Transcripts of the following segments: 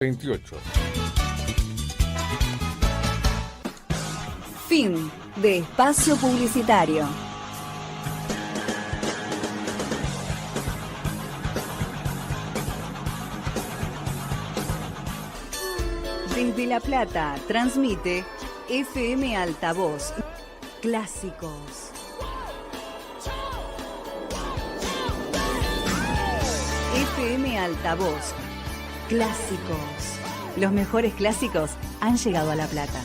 28. Fin de espacio publicitario. Desde La Plata transmite FM Altavoz. Clásicos. FM Altavoz. Clásicos. Los mejores clásicos han llegado a La Plata.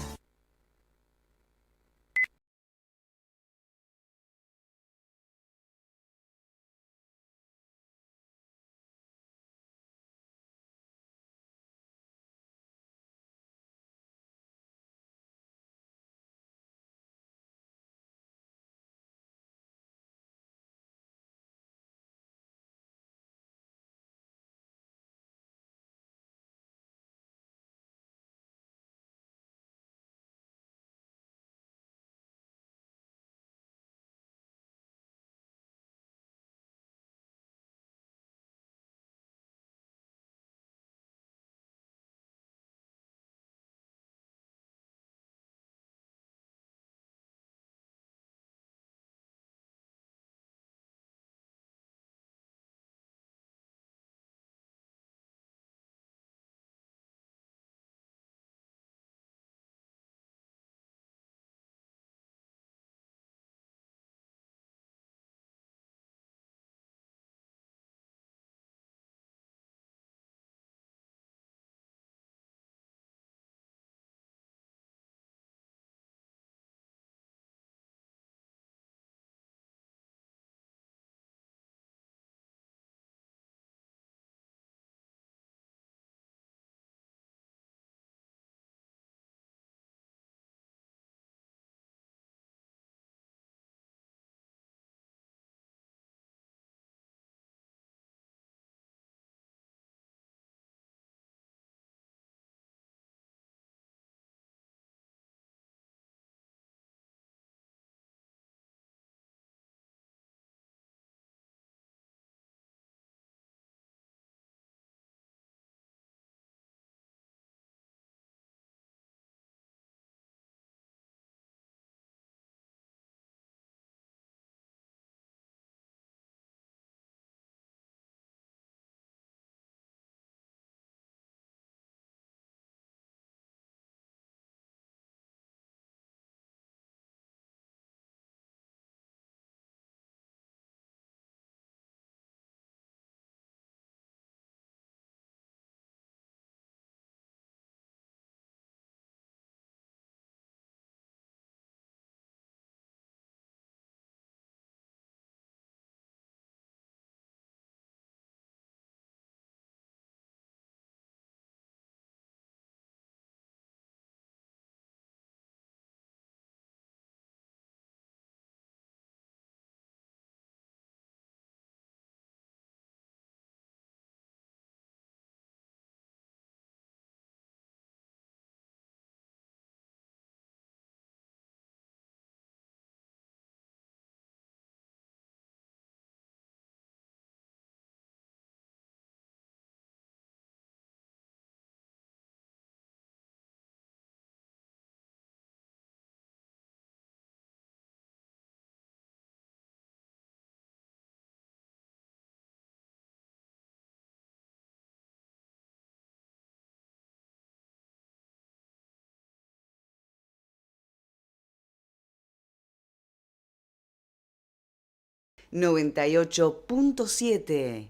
...98.7...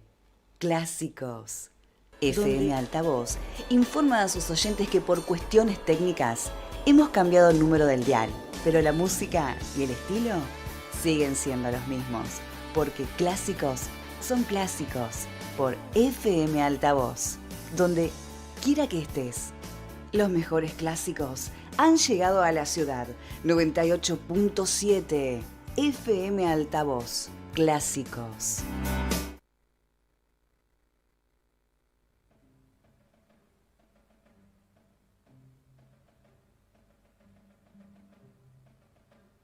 Clásicos. FM Altavoz informa a sus oyentes que por cuestiones técnicas hemos cambiado el número del dial, pero la música y el estilo siguen siendo los mismos, porque clásicos son clásicos por FM Altavoz. Donde quiera que estés, los mejores clásicos han llegado a la ciudad. 98.7 FM Altavoz. Clásicos.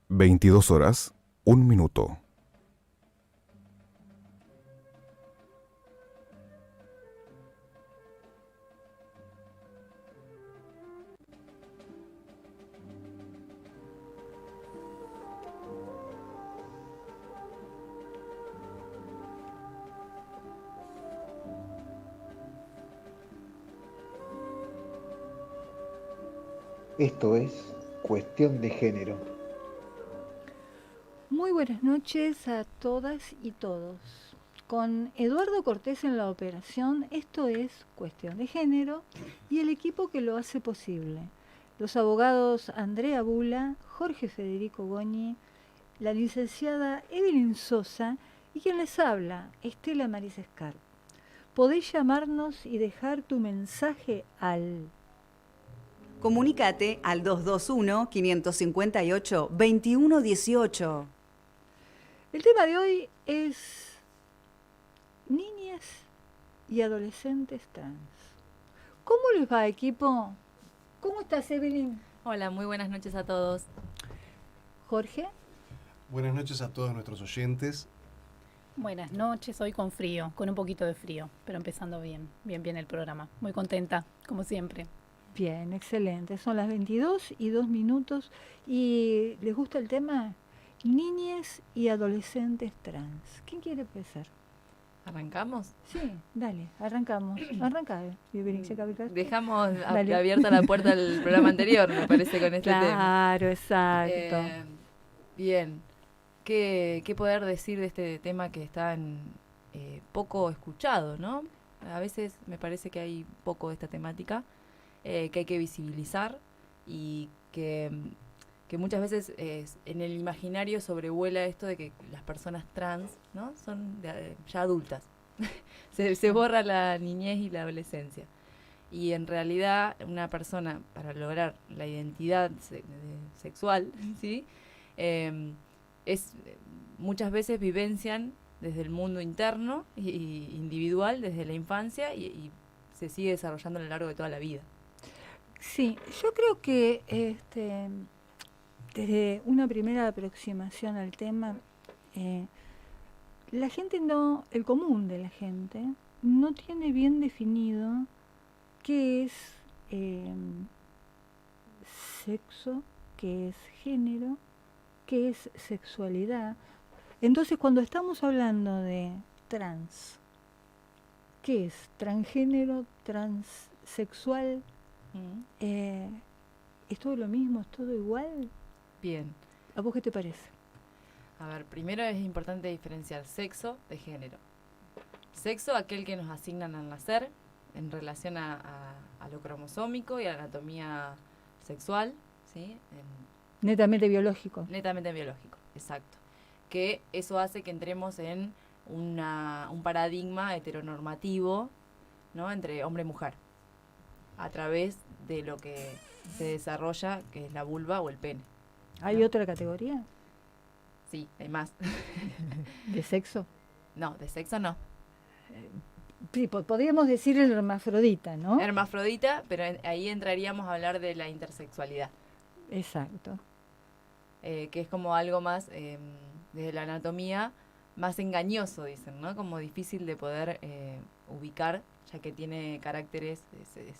(22 horas, 1 minuto). Esto es Cuestión de Género. Muy buenas noches a todas y todos. Con Eduardo Cortés en la operación, esto es Cuestión de Género y el equipo que lo hace posible. Los abogados Andrea Bula, Jorge Federico Goñi, la licenciada Evelyn Sosa y quien les habla, Estela Maris Escarp. Podéis llamarnos y dejar tu mensaje al... Comunícate al 221-558-2118. El tema de hoy es niñas y adolescentes trans. ¿Cómo les va, equipo? ¿Cómo estás, Evelyn? Hola, muy buenas noches a todos. Jorge. Buenas noches a todos nuestros oyentes. Buenas noches, hoy con frío, con un poquito de frío, pero empezando bien el programa. Muy contenta, como siempre. Bien, excelente. Son las 22:02 y ¿les gusta el tema? Niñas y adolescentes trans. ¿Quién quiere empezar? ¿Arrancamos? Sí, dale, arrancamos. Arranca, Evelyn, se cabe. Dejamos Dale. abierta la puerta del programa anterior, me parece, con este tema. Claro, exacto. Bien, ¿Qué poder decir de este tema que está poco escuchado, ¿no? A veces me parece que hay poco de esta temática, que hay que visibilizar y que muchas veces en el imaginario sobrevuela esto de que las personas trans, ¿no? Son ya adultas. se borra la niñez y la adolescencia. Y en realidad una persona, para lograr la identidad sexual, ¿sí? Muchas veces vivencian desde el mundo interno y individual, desde la infancia, y se sigue desarrollando a lo largo de toda la vida. Sí, yo creo que desde una primera aproximación al tema, la gente el común de la gente, no tiene bien definido qué es sexo, qué es género, qué es sexualidad. Entonces, cuando estamos hablando de trans, ¿qué es? Transgénero, transexual. ¿Es todo lo mismo? ¿Es todo igual? Bien. ¿A vos qué te parece? A ver, primero es importante diferenciar sexo de género. Sexo, aquel que nos asignan al nacer, en relación a lo cromosómico y a la anatomía sexual, ¿sí? Netamente biológico. Netamente biológico, exacto. Que eso hace que entremos en un paradigma heteronormativo, ¿no? Entre hombre y mujer, a través de lo que se desarrolla, que es la vulva o el pene. ¿Hay otra categoría? Sí, hay más. ¿De sexo? No, de sexo no. Sí, podríamos decir el hermafrodita, ¿no? Hermafrodita, pero ahí entraríamos a hablar de la intersexualidad. Exacto. Que es como algo más, desde la anatomía, más engañoso, dicen, ¿no? Como difícil de poder ubicar, ya que tiene caracteres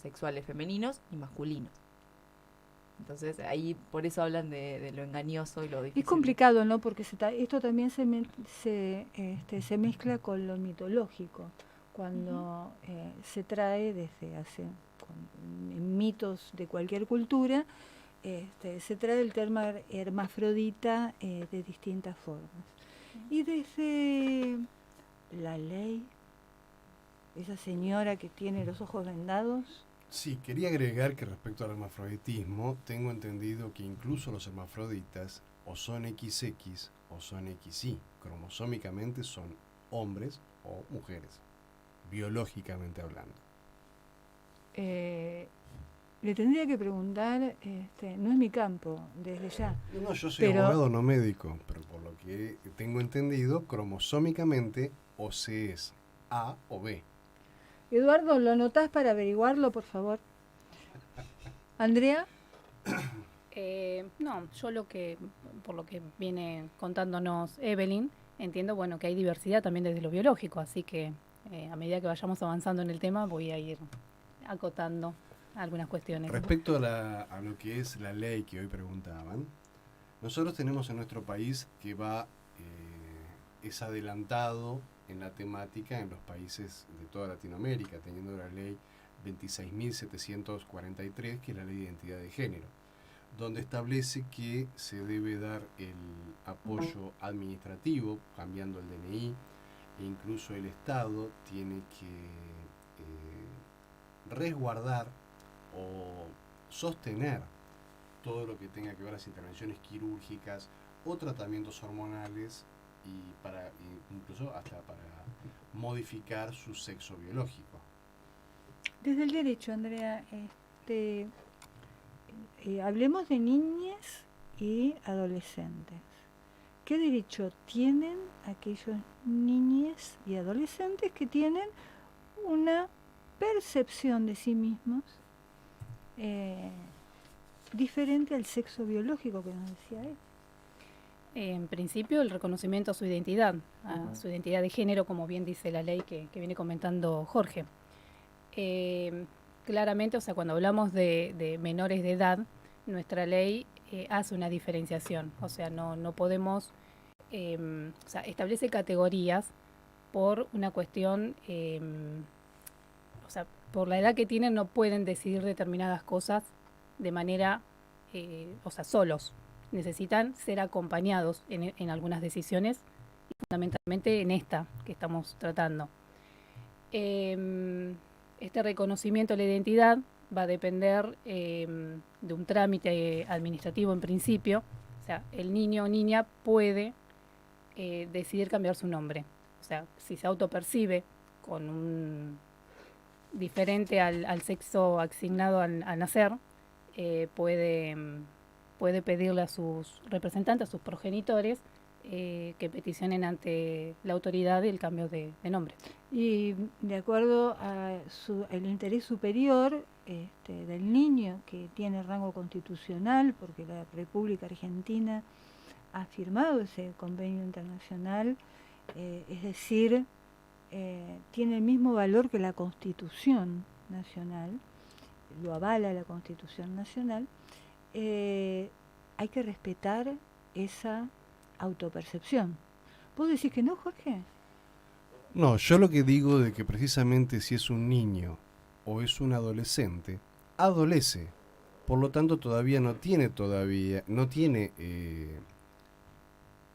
sexuales femeninos y masculinos. Entonces ahí por eso hablan de lo engañoso y lo difícil. Es complicado, ¿no? Porque esto también se mezcla con lo mitológico, cuando se trae desde en mitos de cualquier cultura, se trae el término hermafrodita de distintas formas. Y desde la ley, esa señora que tiene los ojos vendados. Sí, quería agregar que respecto al hermafroditismo, tengo entendido que incluso los hermafroditas o son XX o son XY. Cromosómicamente son hombres o mujeres, biológicamente hablando. Le tendría que preguntar, no es mi campo, desde ya. No, yo soy abogado, no médico, pero por lo que tengo entendido, cromosómicamente o se es A o B. Eduardo, ¿lo anotás para averiguarlo, por favor? ¿Andrea? No, yo por lo que viene contándonos Evelyn, entiendo, bueno, que hay diversidad también desde lo biológico, así que a medida que vayamos avanzando en el tema voy a ir acotando algunas cuestiones. Respecto a lo que es la ley que hoy preguntaban, nosotros tenemos en nuestro país que es adelantado en la temática en los países de toda Latinoamérica, teniendo la ley 26.743, que es la ley de identidad de género. donde establece que se debe dar el apoyo administrativo, cambiando el DNI, e incluso el Estado tiene que resguardar o sostener todo lo que tenga que ver las intervenciones quirúrgicas o tratamientos hormonales incluso hasta para modificar su sexo biológico. Desde el derecho, Andrea, hablemos de niñas y adolescentes. ¿Qué derecho tienen aquellos niñas y adolescentes que tienen una percepción de sí mismos diferente al sexo biológico que nos decía él? En principio, el reconocimiento a su identidad, su identidad de género, como bien dice la ley que viene comentando Jorge. Claramente, o sea, cuando hablamos de menores de edad, nuestra ley hace una diferenciación. O sea, no podemos, o sea, establece categorías por una cuestión, o sea, por la edad que tienen no pueden decidir determinadas cosas de manera, o sea, solos. Necesitan ser acompañados en algunas decisiones, y fundamentalmente en esta que estamos tratando. Este reconocimiento de la identidad va a depender de un trámite administrativo en principio. O sea, el niño o niña puede decidir cambiar su nombre. O sea, si se autopercibe con un diferente al sexo asignado al nacer, puede pedirle a sus representantes, a sus progenitores, que peticionen ante la autoridad el cambio de nombre. Y de acuerdo a el interés superior del niño, que tiene rango constitucional, porque la República Argentina ha firmado ese convenio internacional, es decir, tiene el mismo valor que la Constitución Nacional, lo avala la Constitución Nacional. Hay que respetar esa autopercepción. ¿Vos decís que no, Jorge? No, yo lo que digo de que precisamente si es un niño o es un adolescente, adolece. Por lo tanto, no tiene,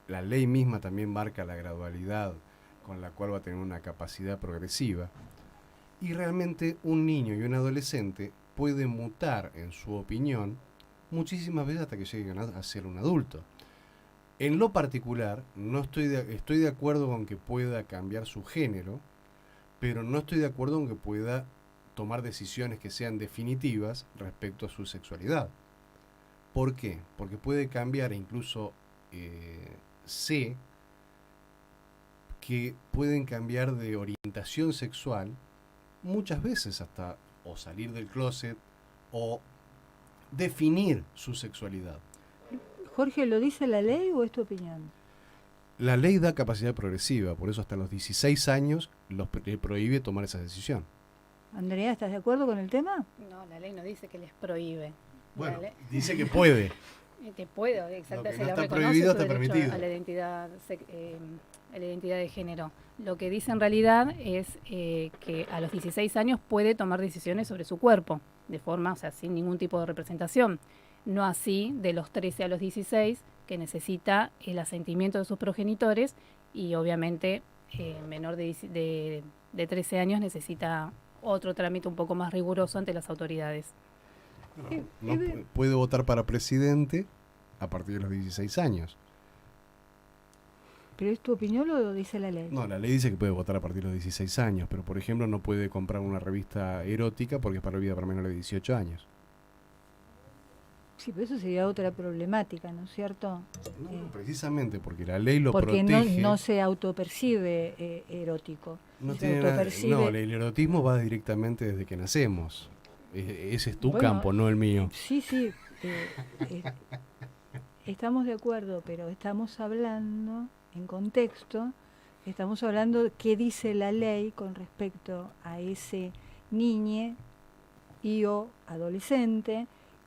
la ley misma también marca la gradualidad con la cual va a tener una capacidad progresiva. Y realmente un niño y un adolescente pueden mutar en su opinión muchísimas veces hasta que lleguen a ser un adulto. En lo particular, estoy de acuerdo con que pueda cambiar su género, pero no estoy de acuerdo con que pueda tomar decisiones que sean definitivas respecto a su sexualidad. ¿Por qué? Porque puede cambiar, e incluso sé que pueden cambiar de orientación sexual muchas veces hasta o salir del closet o definir su sexualidad. Jorge, ¿lo dice la ley o es tu opinión? La ley da capacidad progresiva, por eso hasta los 16 años le prohíbe tomar esa decisión. Andrea, ¿estás de acuerdo con el tema? No, la ley no dice que les prohíbe. Bueno, dice que puede. Te puedo, exacto, Lo que se no le está reconoce prohibido su está derecho permitido. a la identidad de género. Lo que dice en realidad es que a los 16 años puede tomar decisiones sobre su cuerpo, de forma, o sea, sin ningún tipo de representación. No así de los 13 a los 16, que necesita el asentimiento de sus progenitores, y obviamente menor de 13 años necesita otro trámite un poco más riguroso ante las autoridades. Puede votar para presidente a partir de los 16 años. ¿Pero es tu opinión o lo dice la ley? No, la ley dice que puede votar a partir de los 16 años, pero por ejemplo no puede comprar una revista erótica porque es prohibida para menores de 18 años. Sí, pero eso sería otra problemática, ¿no es cierto? No, precisamente porque la ley lo porque protege. no se autopercibe erótico. No Se tiene autopercibe... no, el erotismo va directamente desde que nacemos. Ese es tu Bueno, campo, no el mío. Sí, estamos de acuerdo, pero estamos hablando en contexto, estamos hablando de qué dice la ley con respecto a ese niño y o adolescente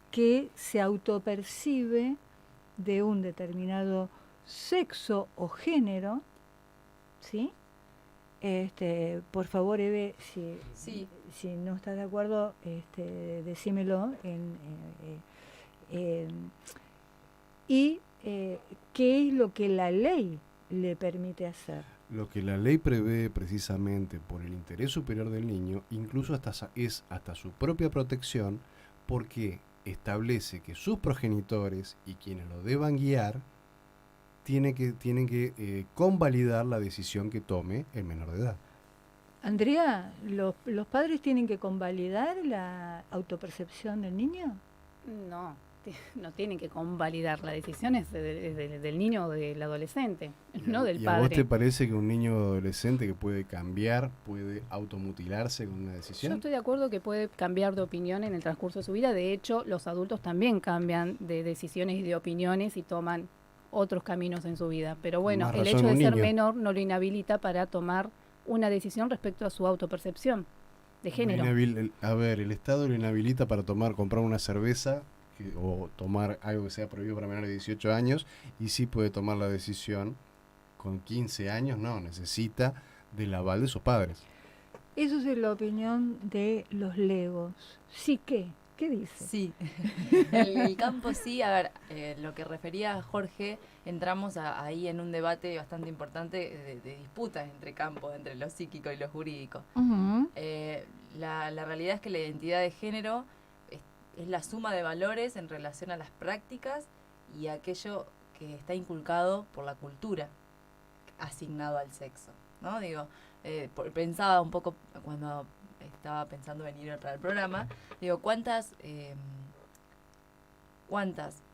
que se autopercibe de un determinado sexo o género, ¿sí? Por favor, Eve, si no estás de acuerdo, decímelo y qué es lo que la ley le permite hacer. Lo que la ley prevé precisamente por el interés superior del niño, incluso es hasta su propia protección, porque establece que sus progenitores y quienes lo deban guiar tienen que convalidar la decisión que tome el menor de edad. Andrea, ¿los padres tienen que convalidar la autopercepción del niño? No tienen que convalidar, la decisión es del niño o del adolescente, no del ¿Y a vos padre. te parece que un niño adolescente que puede cambiar, puede automutilarse con una Yo decisión? estoy de acuerdo que puede cambiar de opinión en el transcurso de su vida. De hecho, los adultos también cambian de decisiones y de opiniones y toman otros caminos en su vida. Pero bueno, Más el razón hecho de un ser niño. menor no lo inhabilita para tomar una decisión respecto a su autopercepción de género. El Estado lo inhabilita para comprar una cerveza o tomar algo que sea prohibido para menores de 18 años, y sí puede tomar la decisión con 15 años, no, necesita del aval de sus padres. Eso es la opinión de los legos. Sí, ¿qué dice? Sí, el campo sí. A ver, lo que refería Jorge, entramos ahí en un debate bastante importante de disputas entre campos, entre lo psíquico y lo jurídico. Ujú. La realidad es que la identidad de género es la suma de valores en relación a las prácticas y aquello que está inculcado por la cultura asignado al sexo, ¿no? Digo, pensaba un poco cuando estaba pensando venir para el programa, digo, ¿cuántas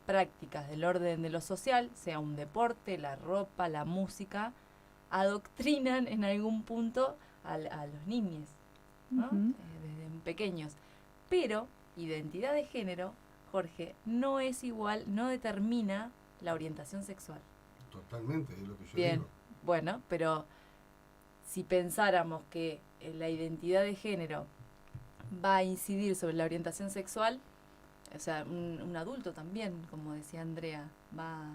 prácticas del orden de lo social, sea un deporte, la ropa, la música, adoctrinan en algún punto a los niños, ¿no? Ujú. Desde pequeños? Pero identidad de género, Jorge, no es igual, no determina la orientación sexual. Totalmente, es lo que yo Bien, bueno, pero si pensáramos que la identidad de género va a incidir sobre la orientación sexual, o sea, un adulto también, como decía Andrea, va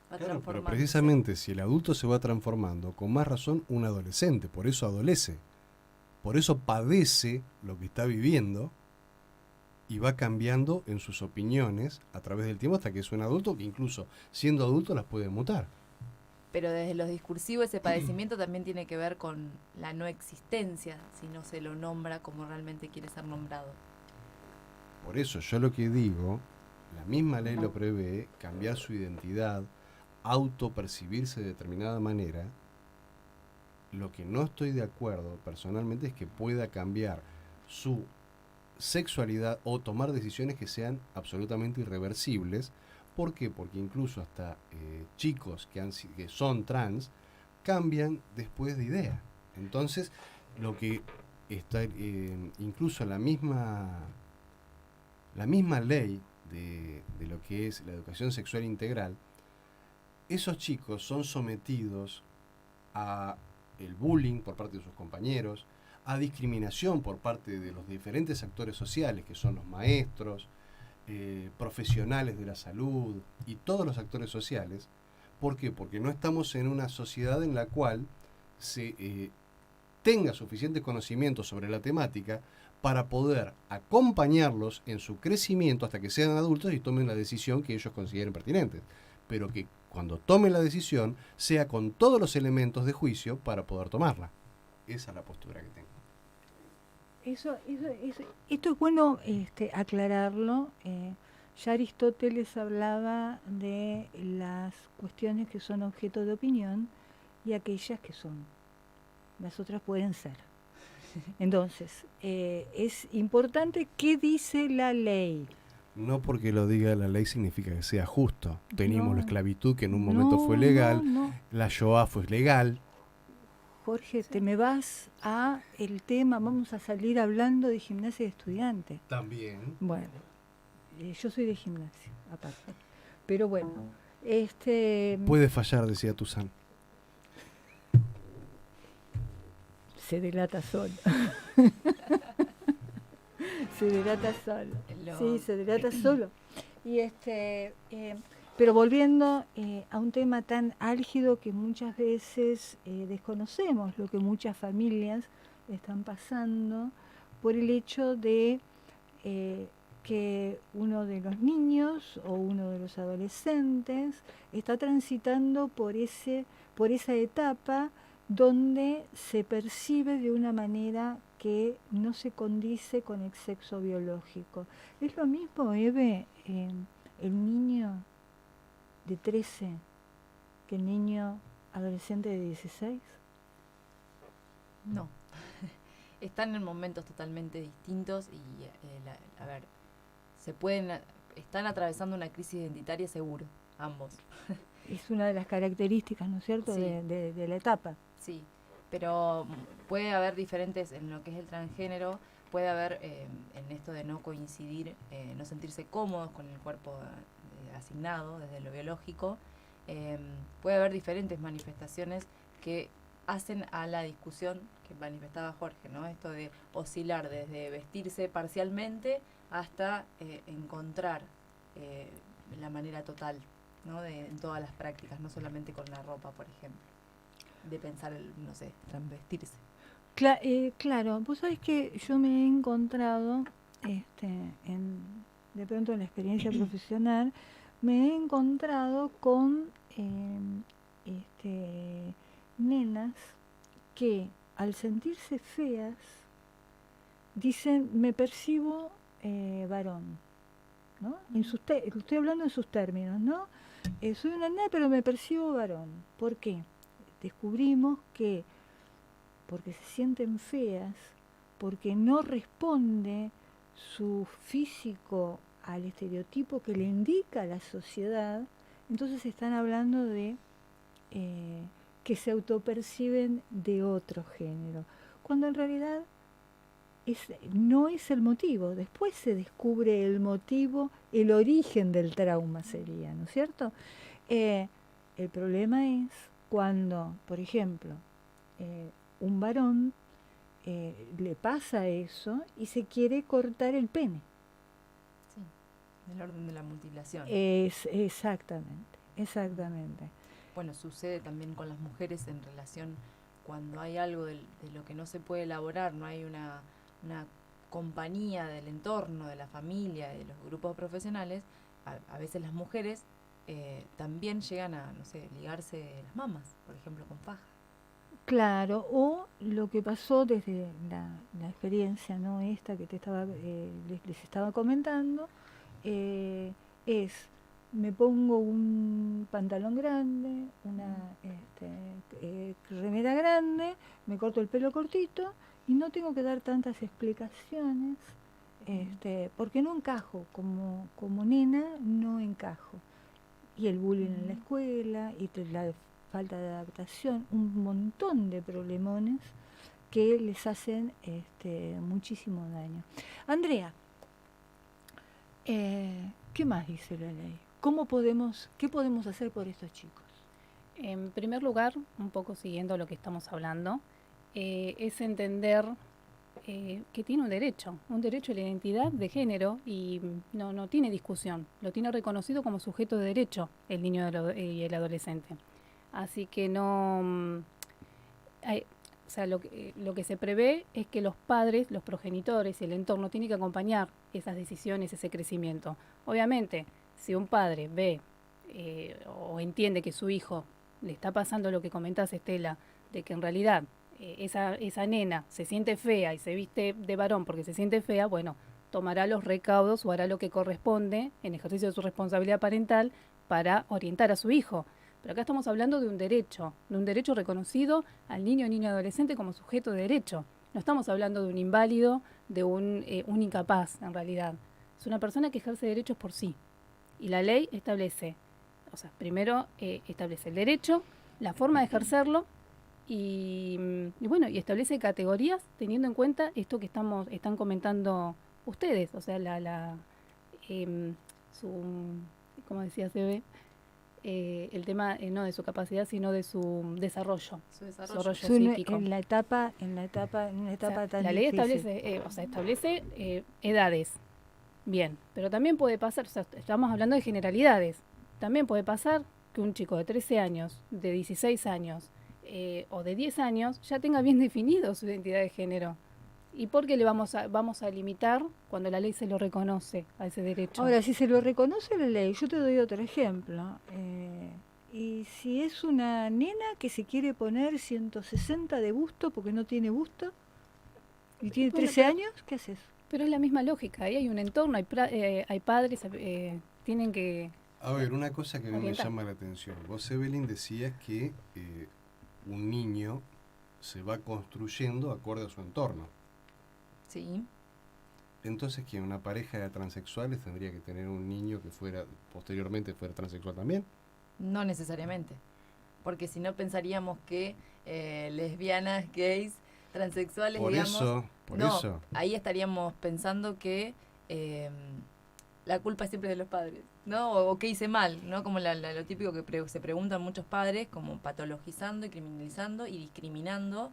Claro, pero transformándose. precisamente si el adulto se va transformando, con más razón un adolescente, por eso adolece, por eso padece lo que está viviendo y va cambiando en sus opiniones a través del tiempo hasta que es un adulto que incluso siendo adulto las puede mutar. Pero desde lo discursivo ese padecimiento también tiene que ver con la no existencia, si no se lo nombra como realmente quiere ser nombrado. Por eso yo lo que digo, la misma ley lo prevé, cambiar su identidad, autopercibirse de determinada manera. Lo que no estoy de acuerdo personalmente es que pueda cambiar su sexualidad o tomar decisiones que sean absolutamente irreversibles. ¿Por qué? Porque incluso hasta chicos que son trans cambian después de idea. Entonces, lo que está incluso la misma ley de lo que es la educación sexual integral, esos chicos son sometidos a el bullying por parte de sus compañeros, a discriminación por parte de los diferentes actores sociales, que son los maestros, profesionales de la salud y todos los actores sociales. ¿Por qué? Porque no estamos en una sociedad en la cual se tenga suficiente conocimiento sobre la temática para poder acompañarlos en su crecimiento hasta que sean adultos y tomen la decisión que ellos consideren pertinente. Pero que cuando tomen la decisión sea con todos los elementos de juicio para poder tomarla. Esa es la postura que tengo. Esto es bueno aclararlo. Ya Aristóteles hablaba de las cuestiones que son objeto de opinión y aquellas que son. Las otras pueden ser. Entonces, es importante qué dice la ley. No porque lo diga la ley significa que sea justo. Tenemos No. la esclavitud que en un momento fue legal, No. la Shoah fue legal. Jorge, te me vas a el tema, vamos a salir hablando de gimnasia de estudiantes. También. Bueno, yo soy de gimnasia, aparte. Pero bueno, Puede fallar, decía Tuzán. se delata solo. Se delata solo. Sí, se delata solo. Y pero volviendo a un tema tan álgido que muchas veces desconocemos, lo que muchas familias están pasando por el hecho de que uno de los niños o uno de los adolescentes está transitando por esa etapa donde se percibe de una manera que no se condice con el sexo biológico. ¿Es lo mismo, Eve, el niño de 13 que el niño adolescente de 16? No. Están en momentos totalmente distintos y, a ver, están atravesando una crisis identitaria seguro, ambos. Es una de las características, ¿no es cierto?, Sí. de la etapa. Sí, pero puede haber diferentes en lo que es el transgénero, puede haber en esto de no coincidir, no sentirse cómodos con el cuerpo asignado desde lo biológico, puede haber diferentes manifestaciones que hacen a la discusión que manifestaba Jorge, ¿no? Esto de oscilar desde vestirse parcialmente hasta encontrar la manera total, ¿no? En todas las prácticas, no solamente con la ropa, por ejemplo, de pensar no sé, transvestirse. Claro, vos sabés que yo me he encontrado, de pronto en la experiencia profesional, me he encontrado con nenas que al sentirse feas dicen, me percibo varón, ¿no? Estoy hablando en sus términos, ¿no? Soy una nena pero me percibo varón. ¿Por qué? Descubrimos que porque se sienten feas, porque no responde su físico al estereotipo que le indica la sociedad, entonces están hablando de que se autoperciben de otro género, cuando en realidad no es el motivo. Después se descubre el motivo, el origen del trauma sería, ¿no es cierto? El problema es cuando, por ejemplo, un varón le pasa eso y se quiere cortar el pene. Sí, del orden de la mutilación. Exactamente. Bueno, sucede también con las mujeres en relación cuando hay algo de lo que no se puede elaborar, no hay una compañía del entorno, de la familia, de los grupos profesionales, a veces las mujeres también llegan a, no sé, ligarse las mamas, por ejemplo, con faja. Claro, o lo que pasó desde la experiencia, ¿no?, esta que les estaba comentando, es, me pongo un pantalón grande, una remera grande, me corto el pelo cortito y no tengo que dar tantas explicaciones, porque no encajo, como nena no encajo. Y el bullying en la escuela, y la falta de adaptación, un montón de problemones que les hacen muchísimo daño. Andrea, ¿qué más dice la ley? ¿Qué podemos hacer por estos chicos? En primer lugar, un poco siguiendo lo que estamos hablando, es entender que tiene un derecho a la identidad de género y no tiene discusión, lo tiene reconocido como sujeto de derecho el niño y el adolescente. Así que lo que se prevé es que los padres, los progenitores y el entorno tienen que acompañar esas decisiones, ese crecimiento. Obviamente, si un padre ve o entiende que su hijo le está pasando lo que comentás, Estela, de que en realidad esa nena se siente fea y se viste de varón porque se siente fea, bueno, tomará los recaudos o hará lo que corresponde en ejercicio de su responsabilidad parental para orientar a su hijo. Pero acá estamos hablando de un derecho reconocido al niño o niña adolescente como sujeto de derecho. No estamos hablando de un inválido, de un incapaz, en realidad. Es una persona que ejerce derechos por sí. Y la ley establece, primero establece el derecho, la forma de ejercerlo y establece categorías teniendo en cuenta esto que están comentando ustedes, como decía Sebe, el tema no de su capacidad sino de su desarrollo, psíquico. En una etapa tan la ley difícil. establece edades, bien, pero también puede pasar, estamos hablando de generalidades, también puede pasar que un chico de 13 años, de 16 años o de 10 años ya tenga bien definido su identidad de género. ¿Y por qué le vamos a limitar cuando la ley se lo reconoce a ese derecho? Ahora, si se lo reconoce la ley, yo te doy otro ejemplo. Y si es una nena que se quiere poner 160 de busto porque no tiene busto y tiene Bueno, 13 años, ¿qué haces? Pero es la misma lógica, ahí hay un entorno, hay padres, tienen que... A ver, una cosa que a mí me orientar. llama la atención. Vos, Evelyn, decías que un niño se va construyendo acorde a su entorno. Sí. Entonces, que una pareja de transexuales tendría que tener un niño que posteriormente fuera transexual también. No necesariamente, porque si no pensaríamos que lesbianas, gays, transexuales, Por digamos, eso, por no, eso. ahí estaríamos pensando que la culpa es siempre de los padres, ¿no? O que hice mal, ¿no? Como lo típico que se preguntan muchos padres, como patologizando y criminalizando y discriminando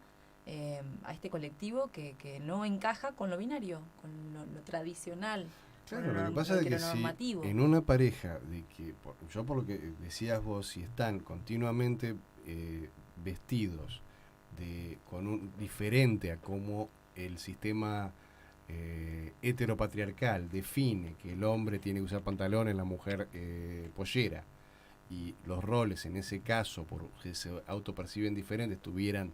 a este colectivo que no encaja con lo binario, con lo tradicional. Claro, con lo que pasa es que si heteronormativo. en una pareja, de que yo por lo que decías vos, si están continuamente vestidos con un diferente a cómo el sistema heteropatriarcal define que el hombre tiene que usar pantalones, la mujer pollera, y los roles en ese caso, porque se autoperciben diferentes, estuvieran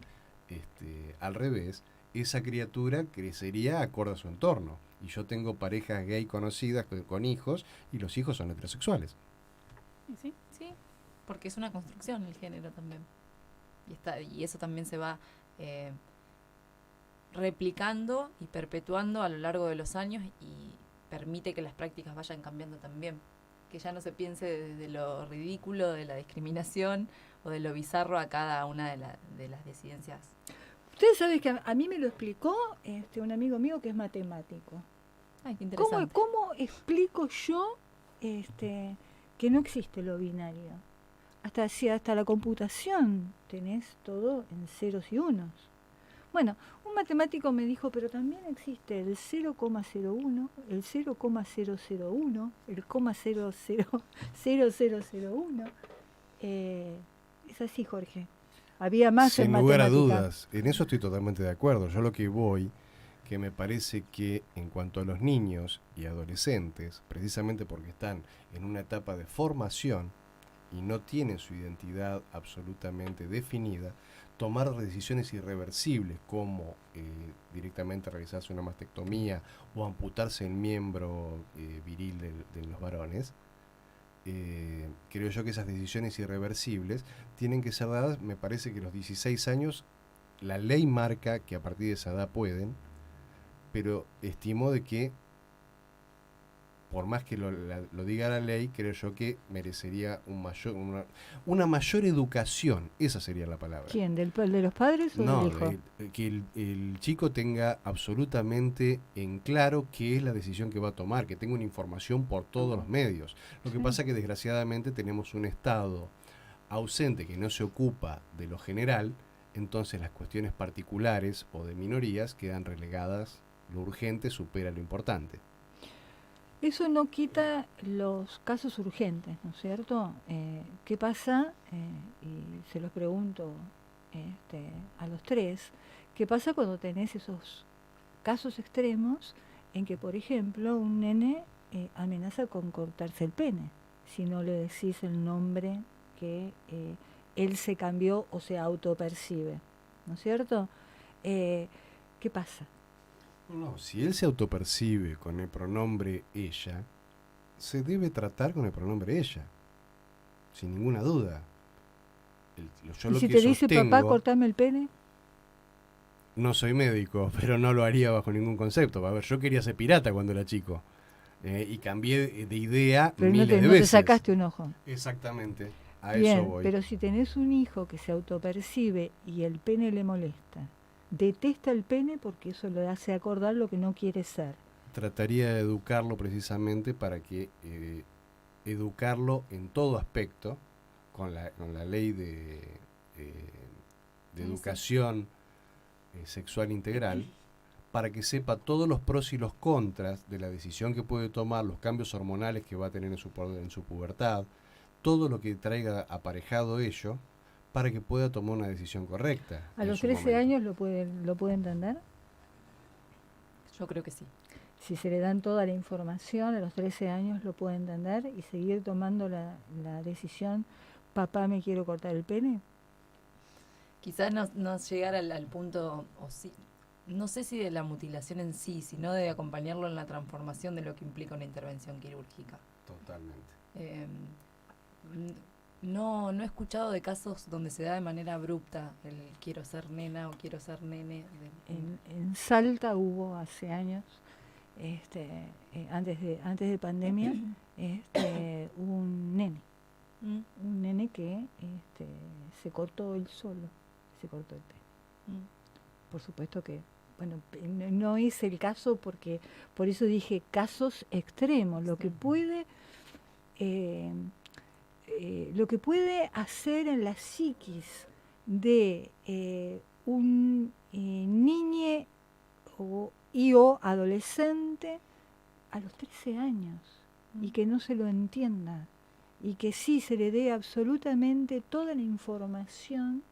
al revés, esa criatura crecería acorde a su entorno. Y yo tengo parejas gay conocidas con hijos, y los hijos son heterosexuales. ¿Sí? Sí, porque es una construcción el género también. Y eso también se va replicando y perpetuando a lo largo de los años y permite que las prácticas vayan cambiando también. Que ya no se piense desde lo ridículo de la discriminación o de lo bizarro a cada una de las disidencias. Ustedes saben que a mí me lo explicó un amigo mío que es matemático. Ay, qué interesante. ¿Cómo explico yo que no existe lo binario? Hasta la computación tenés todo en ceros y unos. Bueno, un matemático me dijo, pero también existe el 0,01, el 0,001, el 0,000001. Es así, Jorge. Había más Sin en lugar a matemática. dudas, en eso estoy totalmente de acuerdo. Yo lo que voy, que me parece que en cuanto a los niños y adolescentes, precisamente porque están en una etapa de formación y no tienen su identidad absolutamente definida, tomar decisiones irreversibles como directamente realizarse una mastectomía o amputarse el miembro viril de los varones, creo yo que esas decisiones irreversibles tienen que ser dadas. Me parece que los 16 años, la ley marca que a partir de esa edad pueden, pero estimo de que por más que lo diga la ley, creo yo que merecería una mayor educación. Esa sería la palabra. ¿Quién? ¿De los padres o No, del hijo? que el chico tenga absolutamente en claro qué es la decisión que va a tomar, que tenga una información por todos los medios. Lo que pasa es que desgraciadamente tenemos un Estado ausente que no se ocupa de lo general, entonces las cuestiones particulares o de minorías quedan relegadas, lo urgente supera lo importante. Eso no quita los casos urgentes, ¿no es cierto? ¿Qué pasa? Y se los pregunto a los tres, ¿qué pasa cuando tenés esos casos extremos en que, por ejemplo, un nene amenaza con cortarse el pene si no le decís el nombre que él se cambió o se autopercibe, ¿no es cierto? ¿Qué pasa? No, si él se autopercibe con el pronombre ella, se debe tratar con el pronombre ella, sin ninguna duda. Yo ¿Y lo si que te dice sostengo, papá, cortame el pene? no soy médico, pero no lo haría bajo ningún concepto. A ver, yo quería ser pirata cuando era chico y cambié de idea Pero miles de no te veces. sacaste un ojo. Exactamente, a Bien, eso voy. pero si tenés un hijo que se autopercibe y el pene le molesta, detesta el pene porque eso le hace acordar lo que no quiere ser. Trataría de educarlo precisamente para que educarlo en todo aspecto con la ley de educación sexual integral, para que sepa todos los pros y los contras de la decisión que puede tomar, los cambios hormonales que va a tener en su pubertad, todo lo que traiga aparejado ello, para que pueda tomar una decisión correcta. ¿A en los su 13 momento. años lo puede entender? Yo creo que sí. Si se le dan toda la información, a los 13 años lo puede entender y seguir tomando la decisión, papá, me quiero cortar el pene. Quizás no llegar al punto, o sí, no sé si de la mutilación en sí, sino de acompañarlo en la transformación de lo que implica una intervención quirúrgica. Totalmente. No he escuchado de casos donde se da de manera abrupta el quiero ser nena o quiero ser nene. En Salta hubo hace años, antes de pandemia, un nene que se cortó él solo, se cortó el pene. Por supuesto que, bueno, no es el caso porque, por eso dije casos extremos, lo que puede hacer en la psiquis de un niño o adolescente a los 13 años y que no se lo entienda y que sí se le dé absolutamente toda la información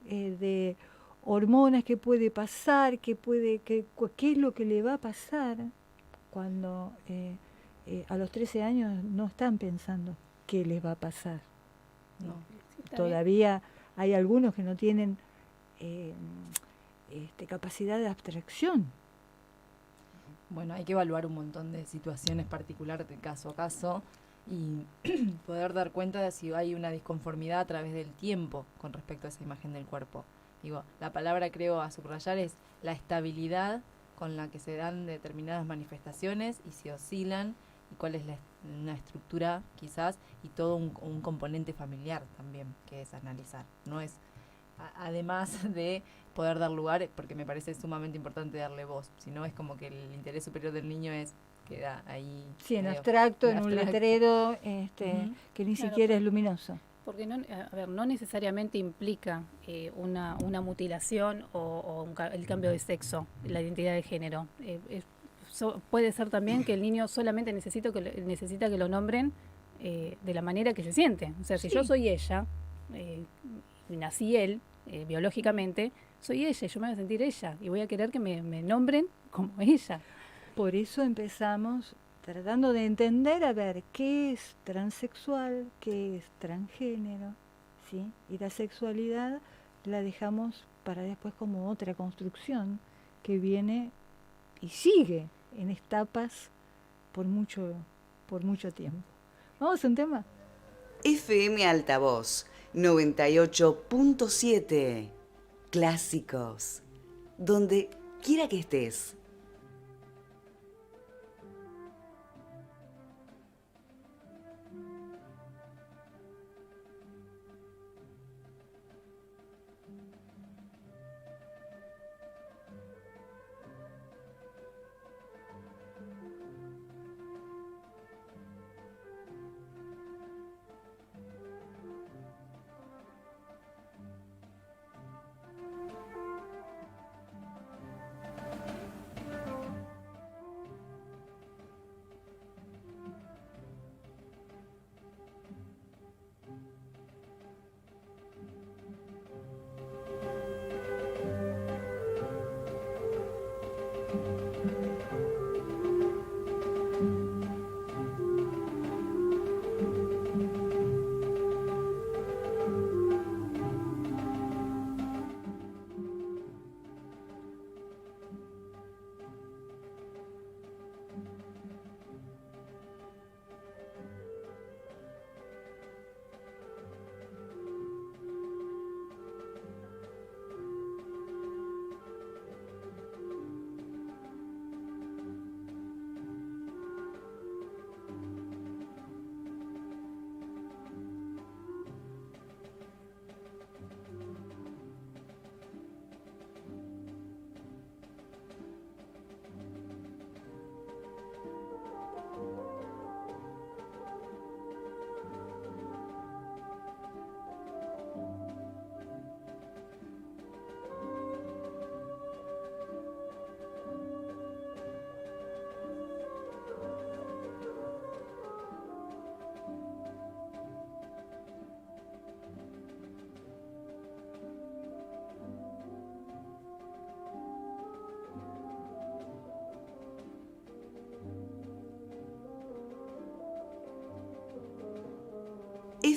de hormonas que puede pasar, qué es lo que le va a pasar cuando a los 13 años no están pensando qué les va a pasar. No. Todavía hay algunos que no tienen capacidad de abstracción. Bueno, hay que evaluar un montón de situaciones particulares de caso a caso y poder dar cuenta de si hay una disconformidad a través del tiempo con respecto a esa imagen del cuerpo. Digo, la palabra creo a subrayar es la estabilidad con la que se dan determinadas manifestaciones y si oscilan y cuál es una estructura quizás y todo un componente familiar también que es analizar. No es, además de poder dar lugar, porque me parece sumamente importante darle voz, sino es como que el interés superior del niño queda ahí. Sí, en medio abstracto, en un abstracto. letrero que ni Claro, siquiera es luminoso. Porque no necesariamente implica una mutilación o el cambio de sexo, la identidad de género. Puede ser también que el niño solamente necesita que lo nombren de la manera que se siente. O sea, si yo soy ella, y nací él, biológicamente, soy ella, yo me voy a sentir ella y voy a querer que me nombren como ella. Por eso empezamos tratando de entender, a ver, qué es transexual, qué es transgénero, ¿sí? Y la sexualidad la dejamos para después como otra construcción que viene y sigue en etapas por mucho tiempo. ¿Vamos a un tema? FM Altavoz 98.7 Clásicos. Donde quiera que estés.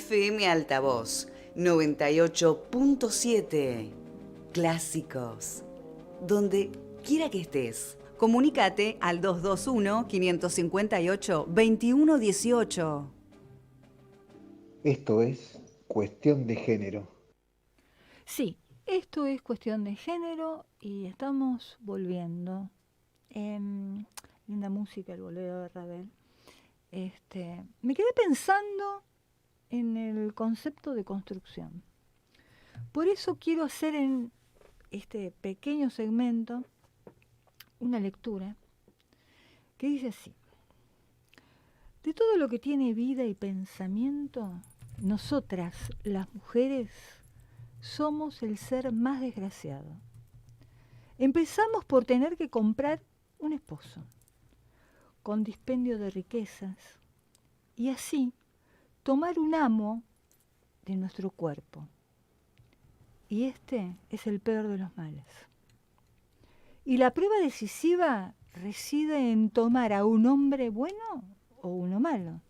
FM Altavoz 98.7. Clásicos. Donde quiera que estés. Comunícate al 221-558-2118. Esto es Cuestión de Género. Sí, esto es cuestión de género y estamos volviendo. Linda música, el bolero de Ravel. Me quedé pensando en el concepto de construcción. Por eso quiero hacer en este pequeño segmento una lectura que dice así: de todo lo que tiene vida y pensamiento, nosotras, las mujeres, somos el ser más desgraciado. Empezamos por tener que comprar un esposo, con dispendio de riquezas, y así tomar un amo de nuestro cuerpo. Y este es el peor de los males. Y la prueba decisiva reside en tomar a un hombre bueno o uno malo.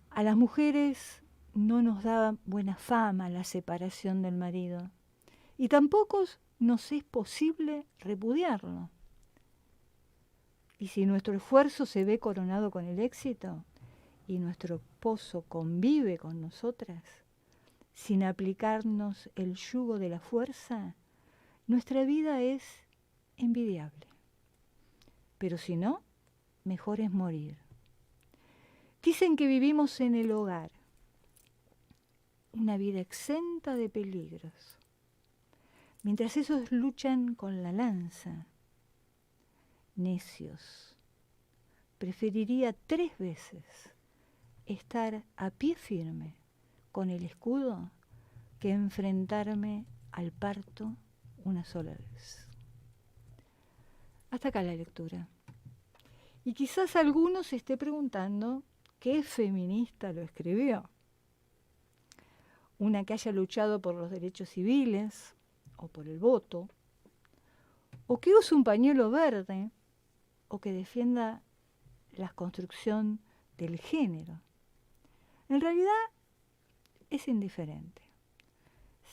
A las mujeres no nos da buena fama la separación del marido, y tampoco nos es posible repudiarlo. Y si nuestro esfuerzo se ve coronado con el éxito y nuestro esposo convive con nosotras, sin aplicarnos el yugo de la fuerza, nuestra vida es envidiable. Pero si no, mejor es morir. Dicen que vivimos en el hogar, una vida exenta de peligros, mientras esos luchan con la lanza. Necios. Preferiría 3 veces estar a pie firme con el escudo que enfrentarme al parto una sola vez. Hasta acá la lectura. Y quizás alguno se esté preguntando qué feminista lo escribió. Una que haya luchado por los derechos civiles o por el voto, o que use un pañuelo verde, o que defienda la construcción del género. En realidad es indiferente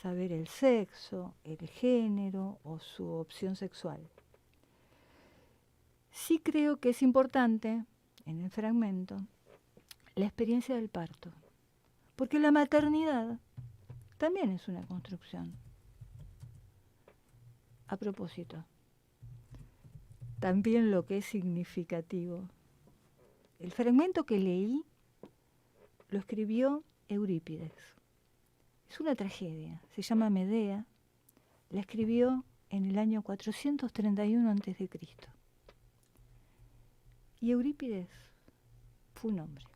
saber el sexo, el género o su opción sexual. Sí creo que es importante, en el fragmento, la experiencia del parto, porque la maternidad también es una construcción. A propósito, también lo que es significativo. El fragmento que leí lo escribió Eurípides. Es una tragedia, se llama Medea, la escribió en el año 431 a.C. Y Eurípides fue un hombre.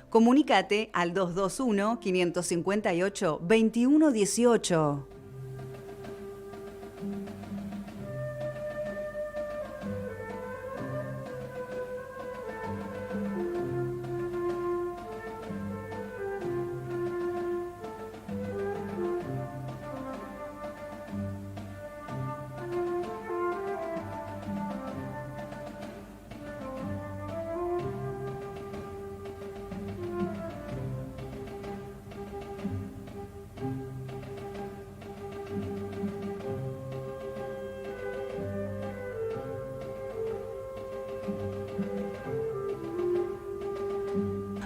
Comunícate al 221-558-2118.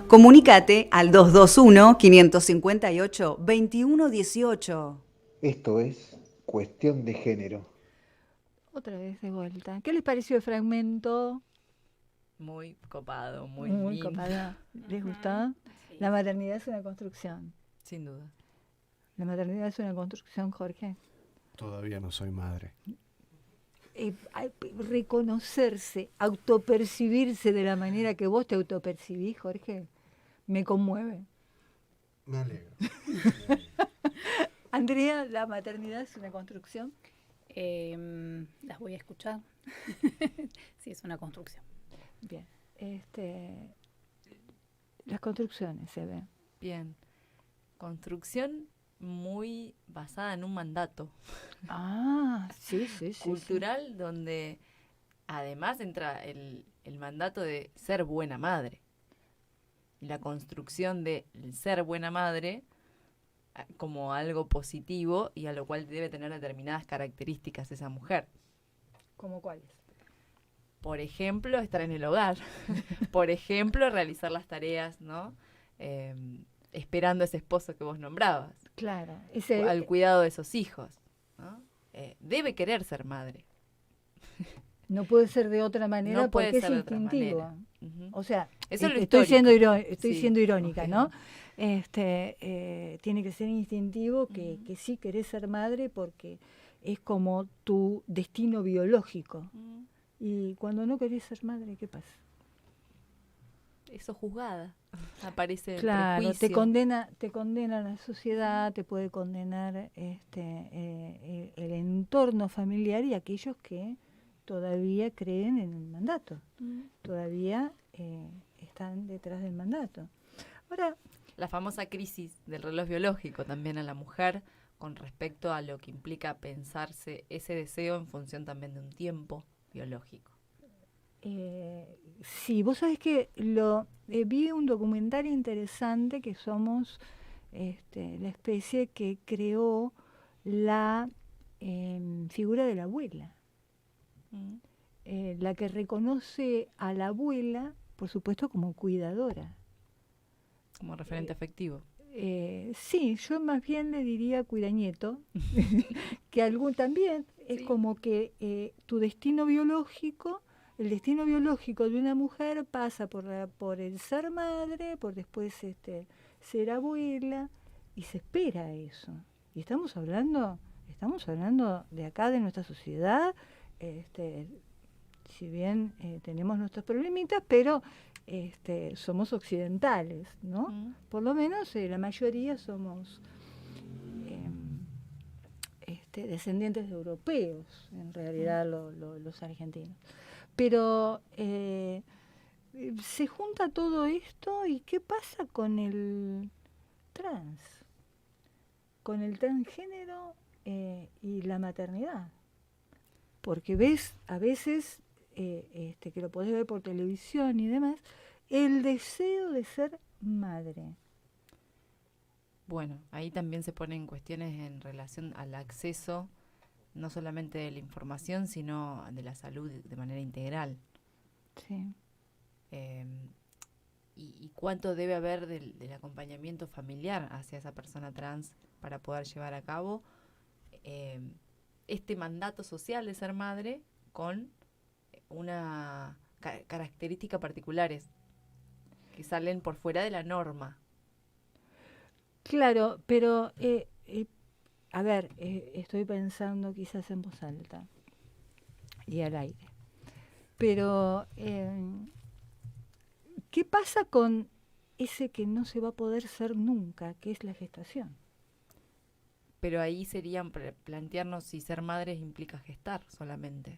Comunícate al 221-558-2118. Esto es Cuestión de Género. Otra vez de vuelta. ¿Qué les pareció el fragmento? Muy copado, muy lindo. copado. ¿Les gustó? La maternidad es una construcción. Sin duda. La maternidad es una construcción, Jorge. Todavía no soy madre. Reconocerse, autopercibirse de la manera que vos te autopercibís, Jorge, me conmueve. Me alegro. Andrea, ¿la maternidad es una construcción? Las voy a escuchar. Sí, es una construcción. Bien. Las construcciones se ven. Bien. Construcción muy basada en un mandato Sí, sí, sí. cultural, donde además entra el mandato de ser buena madre. Y la construcción de ser buena madre como algo positivo y a lo cual debe tener determinadas características esa mujer. ¿Cómo cuáles? Por ejemplo, estar en el hogar. Por ejemplo, realizar las tareas, ¿no? Esperando a ese esposo que vos nombrabas. Claro. Al cuidado de esos hijos, ¿no? Debe querer ser madre. No puede ser de otra manera No puede porque es ser de otra instintivo. manera. Ujú. O sea, Eso es lo estoy histórico. estoy Sí, siendo irónica, ok. ¿no? Tiene que ser instintivo que sí querés ser madre porque es como tu destino biológico. Mm, Y cuando no querés ser madre, ¿qué pasa? Eso juzgada. Aparece el Claro, prejuicio. te condena la sociedad, te puede condenar el entorno familiar y aquellos que todavía creen en el mandato, Mm. todavía están detrás del mandato. Ahora, La famosa crisis del reloj biológico también a la mujer con respecto a lo que implica pensarse ese deseo en función también de un tiempo biológico. sí, vos sabés que vi un documentario interesante que somos la especie que creó la figura de la abuela. Mm. La que reconoce a la abuela, por supuesto, como cuidadora. Como referente afectivo. Sí, yo más bien le diría cuidanieto, que algún también es Sí. como que tu destino biológico, el destino biológico de una mujer pasa por el ser madre, por después ser abuela, y se espera eso. Y estamos hablando de acá, de nuestra sociedad, si bien tenemos nuestros problemitas, pero somos occidentales, ¿no? Mm. Por lo menos la mayoría somos descendientes de europeos, en realidad los argentinos. Pero se junta todo esto y ¿qué pasa con el trans? Con el transgénero y la maternidad. Porque ves a veces, que lo podés ver por televisión y demás, el deseo de ser madre. Bueno, ahí también se ponen cuestiones en relación al acceso, no solamente de la información, sino de la salud de manera integral. Sí. Y cuánto debe haber del acompañamiento familiar hacia esa persona trans para poder llevar a cabo este mandato social de ser madre con una característica particulares que salen por fuera de la norma. Claro, pero a ver, estoy pensando quizás en voz alta y al aire. Pero, ¿qué pasa con ese que no se va a poder ser nunca, que es la gestación? Pero ahí serían plantearnos si ser madres implica gestar solamente.